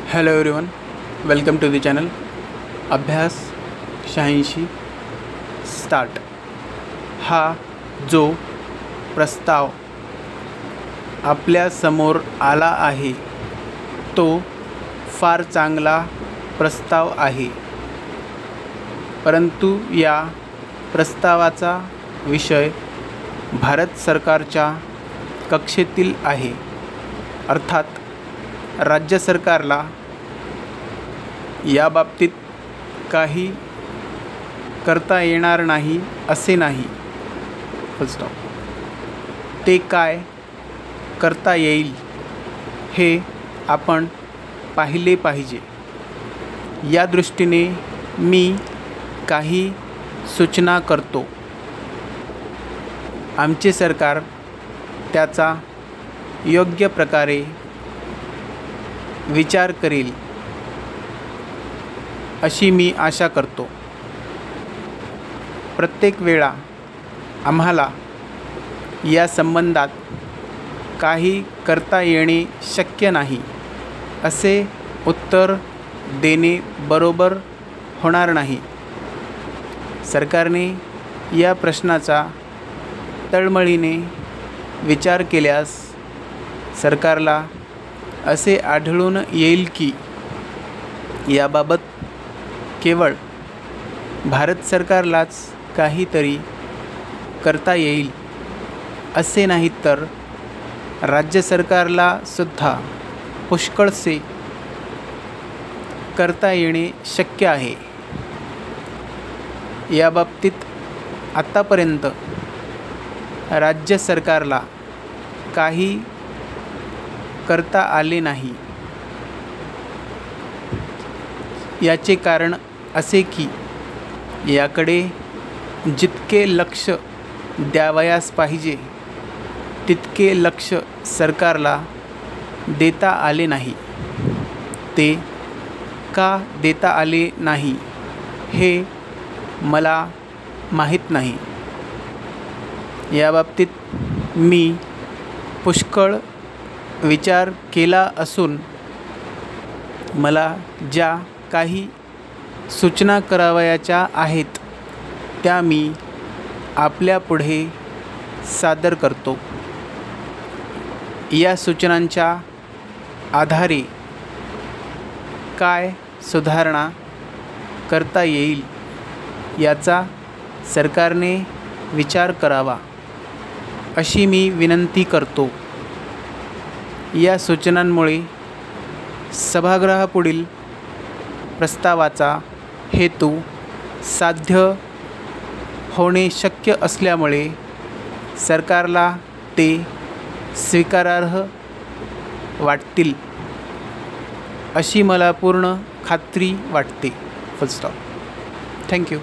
Hello everyone, welcome to the channel. अभ्यास 86 start. हा जो प्रस्ताव आपल्यासमोर आला आहे तो फार चांगला प्रस्ताव आहे, परंतु या प्रस्तावाचा विषय भारत सरकारच्या कक्षेतील आहे. अर्थात राज्य सरकारला या बाबतीत काही करता येणार नाही असे नाही. फुल स्टॉप. ते काय करता येईल हे आपण पाहिले पाहिजे. या दृष्टीने मी काही सूचना करतो. आमचे सरकार त्याचा योग्य प्रकारे विचार करेल अशी मी आशा करतो. प्रत्येक वेळा आम्हाला या संबंधात काही करता येणे शक्य नाही असे उत्तर देणे बरोबर होणार नाही. सरकारने या प्रश्नाचा तळमळीने विचार केल्यास सरकारला असे आढळून येईल की याबाबत केवळ भारत सरकारलाच काहीतरी करता येईल असे नाही, तर राज्य सरकारला सुद्धा पुष्कळसे करता येणे शक्य आहे. याबाबतीत आत्तापर्यंत राज्य सरकारला काही करता आले नाही. याचे कारण असे की याकडे जितके लक्ष द्यावयास पाहिजे तितके लक्ष सरकारला देता आले नाही. ते का देता आले नाही हे मला माहीत नाही. याबाबतीत मी पुष्कळ विचार केला असून मला ज्या काही सूचना करावयाच्या आहेत त्या मी आपल्यापुढे सादर करतो. या सूचनांच्या आधारे काय सुधारणा करता येईल याचा सरकारने विचार करावा अशी मी विनंती करतो. या सूचनांमुळे सभागृहापुढील प्रस्तावाचा हेतू साध्य होणे शक्य असल्यामुळे सरकारला ते स्वीकारार्ह वाटतील अशी मला पूर्ण खात्री वाटते. फुल स्टॉप. थँक्यू.